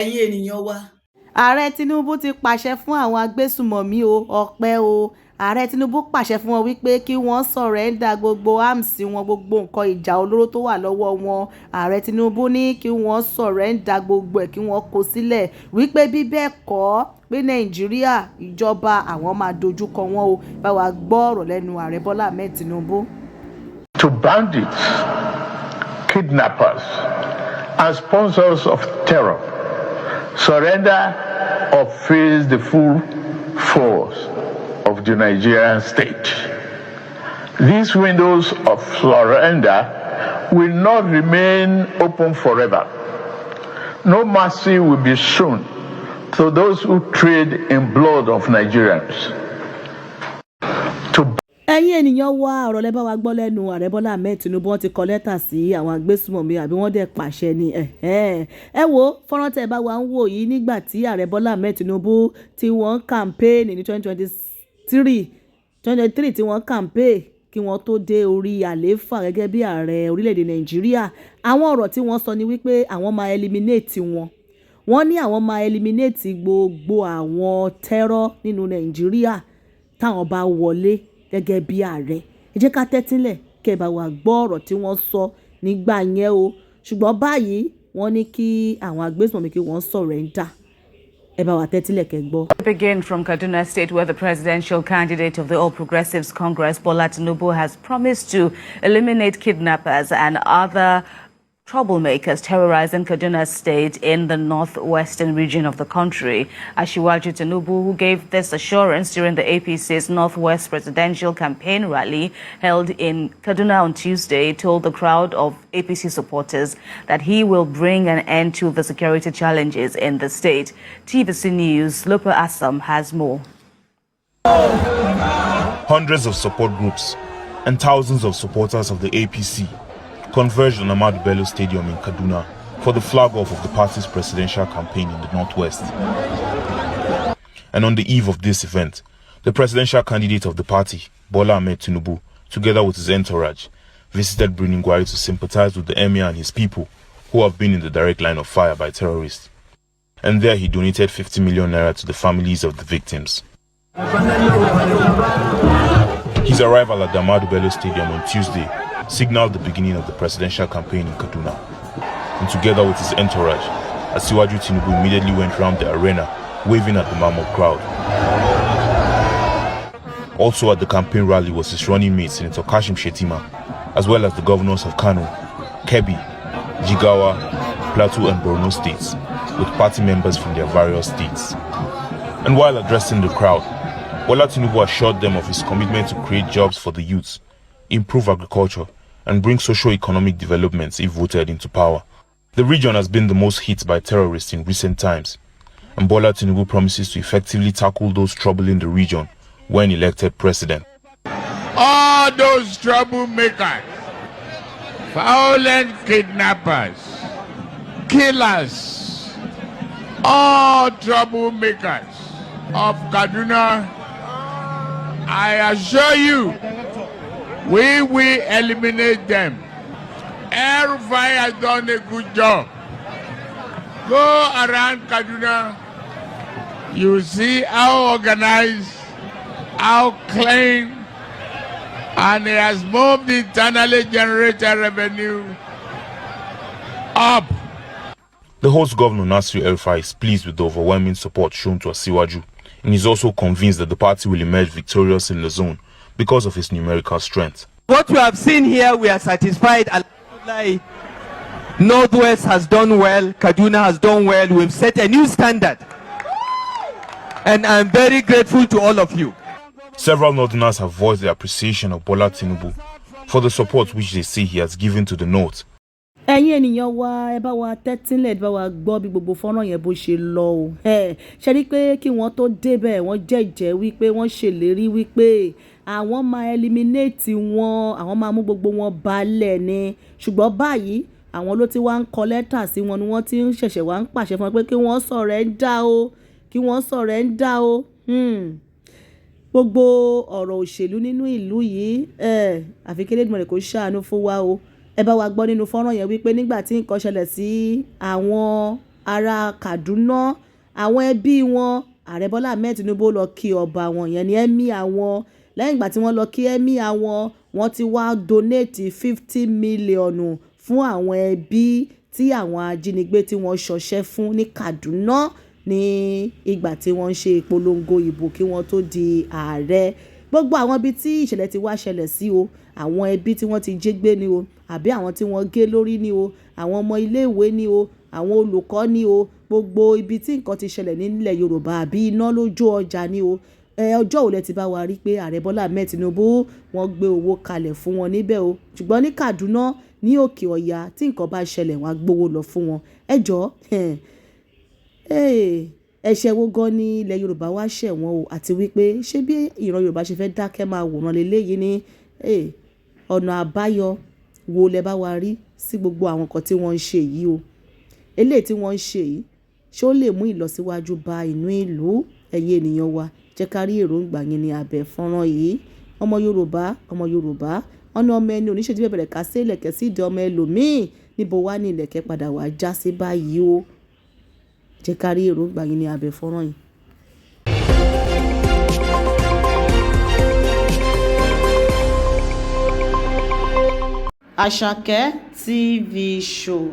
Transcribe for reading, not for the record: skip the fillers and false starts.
ẹ̀yin ènìyàn wa. Ààrẹ Tinubu ti pàṣẹ fún àwọn agbésùnmọ̀mí ọpẹ́ o. Ààrẹ Tinubu pàṣẹ fún wọn wípé kí wọ́n sọ̀rẹ́ńdà gbogbo ámsì wọn, gbogbo nǹkan ìjà olóró tó wà lọ́wọ́ wọn. Ààrẹ Tinubu ní kí wọ́n sọ̀rẹ́ńdà gbogbo ẹ̀ kí wọ́n kó sílẹ̀ wípé bí bẹ́ẹ̀ kọ́ pé Nàìjíríà ìjọba àwọn máa dojúkọ wọn o. Bá wa gbọ́ ọ̀rọ̀ lẹ́nu Ààrẹ Bọ́lá Ahmed Tinubu. To bandits, kidnappers, and sponsors of terror, surrender or face the full force of the Nigerian state. These windows of surrender will not remain open forever. No mercy will be shown to those who trade in blood of Nigerians. Ẹ̀yin ènìyàn wa, ọ̀rọ̀ lẹ́ bá wa gbọ́ lẹ́nu Ààrẹ Bọ́lá Ahmed Tinubu. Wọ́n ti kọ lẹ́tà sí àwọn agbésùnmọ̀mí àbí wọ́n dẹ̀ pàṣẹ ni. Ẹ wo fọ́nrán tẹ́ ẹ bá wa ń wò yìí nígbà tí Ààrẹ Bọ́lá Ahmed Tinubu tí wọ́n kàmpéènì ní 2023 tí wọ́n kàmpéè kí wọ́n tó dé orí àlééfà gẹ́gẹ́ bí ààrẹ orílẹ̀-èdè Nàìjíríà. Àwọn ọ̀rọ̀ tí wọ́n sọ ni wípé àwọn máa eliminate wọn. Wọ́n ní àwọn máa eliminate gbogbo àwọn tẹ́rọ̀ nínú Nàìjíríà táwọn bá wọlé gẹ́gẹ́ bí ààrẹ. Ẹ jẹ́ ká tẹ́tílẹ̀ kẹ́ bá wa gbọ́ ọ̀rọ̀ tí wọ́n sọ nígbà yẹn o. Ṣùgbọ́n báyìí wọ́n ní kí àwọn agbésùnmọ̀mí kí wọ́n surrender. Ẹ bá wa tẹ́tílẹ̀ kẹ́ gbọ́. Begin from Kaduna State, where the presidential candidate of the All Progressives Congress, Bola Tinubu, has promised to eliminate kidnappers and other troublemakers terrorizing Kaduna State in the northwestern region of the country. Asiwaju Tinubu, who gave this assurance during the APC's Northwest presidential campaign rally held in Kaduna on Tuesday, told the crowd of APC supporters that he will bring an end to the security challenges in the state. TVC News, Lopa Assam has more. Hundreds of support groups and thousands of supporters of the APC converged on Ahmadu Bello Stadium in Kaduna for the flag-off of the party's presidential campaign in the Northwest. And on the eve of this event, the presidential candidate of the party, Bola Ahmed Tinubu, together with his entourage, visited Birnin Gwari to sympathize with the emir and his people who have been in the direct line of fire by terrorists. And there he donated 50 million naira to the families of the victims. His arrival at the Ahmadu Bello Stadium on Tuesday signaled the beginning of the presidential campaign in Kaduna. And together with his entourage, Asiwaju Tinubu immediately went round the arena, waving at the mammoth crowd. Also at the campaign rally was his running mate, Senator Kashim Shettima, as well as the governors of Kano, Kebbi, Jigawa, Plateau and Borno states, with party members from their various states. And while addressing the crowd, Bola Tinubu assured them of his commitment to create jobs for the youths, improve agriculture, and bring socio-economic developments if voted into power. The region has been the most hit by terrorists in recent times, and Bola Tinubu promises to effectively tackle those troubling the region when elected president. All those troublemakers, violent kidnappers, killers, all troublemakers of Kaduna, I assure you, we will eliminate them. Air-Rufai has done a good job. Go around Kaduna, you see how organized, how clean, and it has moved the internally generated revenue up. The host governor, Nasir El-Rufai, is pleased with the overwhelming support shown to Asiwaju, and is also convinced that the party will emerge victorious in the zone because of its numerical strength. What we have seen here, we are satisfied. Northwest has done well, Kaduna has done well. We've set a new standard. And I'm very grateful to all of you. Several Northerners have voiced their appreciation of Bola Tinubu for the support which they say he has given to the North. Ẹ̀yin ènìyàn wa, ẹ bá wa tẹ́tílẹ̀, ẹ bá wa gbọ́ bí gbogbo fọ́nrán yẹn bó ṣe lọ o. Ṣe rí pé kí wọ́n tó débẹ̀ wọ́n jẹ́jẹ́ wípé wọ́n ṣèlérí wípé àwọn máa eliminate wọn, àwọn máa mú gbogbo wọn balẹ̀ ni. Ṣùgbọ́n báyìí àwọn ló ti wá ń kọ lẹ́tà sí wọn ni wọ́n ti ń ṣẹ̀ṣẹ̀ wá ń pàṣẹ fún wọn pé kí wọ́n surrender o, kí wọ́n surrender o. Gbogbo ọ̀rọ̀ òṣèlú nínú ìlú yìí àfi kí Elédùmarè kó ṣàánú fún wa o. Ẹ bá wa gbọ́ nínú fọ́nrán yẹn wípé nígbà tí nǹkan ṣẹlẹ̀ sí àwọn ará Kaduna àwọn ẹbí wọn Ààrẹ Bọ́lá Ahmed Tinubu lọ kí ọba wọn yẹn ni ẹ̀mí àwọn lẹ́yìn ìgbà tí wọ́n lọ kí ẹ̀mí àwọn wọ́n ti wá donate 50 mílíọ̀nù fún àwọn ẹbí tí àwọn ajínigbé tí wọ́n ṣọṣẹ́ fún ní Kaduna ní ìgbà tí wọ́n ń ṣe ìpolongo ìbò kí wọ́n tó di ààrẹ. Gbogbo àwọn ibi tí ìṣẹ̀lẹ̀ ti wá ṣẹlẹ̀ sí o àwọn ẹbí tí wọ́n ti jí gbé ni o àbí àwọn tí wọ́n gé lórí ni o àwọn ọmọ iléèwé ni o àwọn olùkọ́ ni o gbogbo ibi tí nǹkan ti ṣẹlẹ̀ nílẹ̀ Yorùbá àbí iná lójú ọjà ni o ọjọ́ òlẹ̀ ti bá wa rí pé Ààrẹ Bọ́lá Ahmed Tinubu wọ́n gbé owó kalẹ̀ fún wọn níbẹ̀ o ṣùgbọ́n ní Kaduna ní Òkè Ọya tí nǹkan bá ṣẹlẹ̀ wọ́n á gbówó lọ fún wọn ẹjọ́ ẹ̀ṣẹ̀ wo gan ni ilẹ̀ Yorùbá wá ṣẹ̀ wọ́n o àti wípé ṣé bí ìran Yorùbá ṣe fẹ́ dákẹ́ máa wòran lélẹ́yìí ní ọ̀nà àbáyọ wo lẹ bá wa rí sí gbogbo àwọn nǹkan tí wọ́n ń ṣe yìí o eléyìí tí wọ́n ń ṣe yìí ṣé ó lè mú ìlọsíwájú bá inú ìlú ẹ̀yin ènìyàn wa jẹ́ ká rí èròǹgbà yín ní abẹ́ fọ́nrán yìí ọmọ Yorùbá ọ̀nà ọmọ ẹni oníṣèjì bẹ̀rẹ̀ ká sí ìlẹ̀kẹ̀ sí ìdí ọmọ ẹlòmíì níbo wá ní ìlẹ̀kẹ̀ padà wá já sí báyìí o jẹ́ ká rí èròǹgbà yín ní abẹ́ fọ́nrán yìí. Àṣàkẹ́ TV show.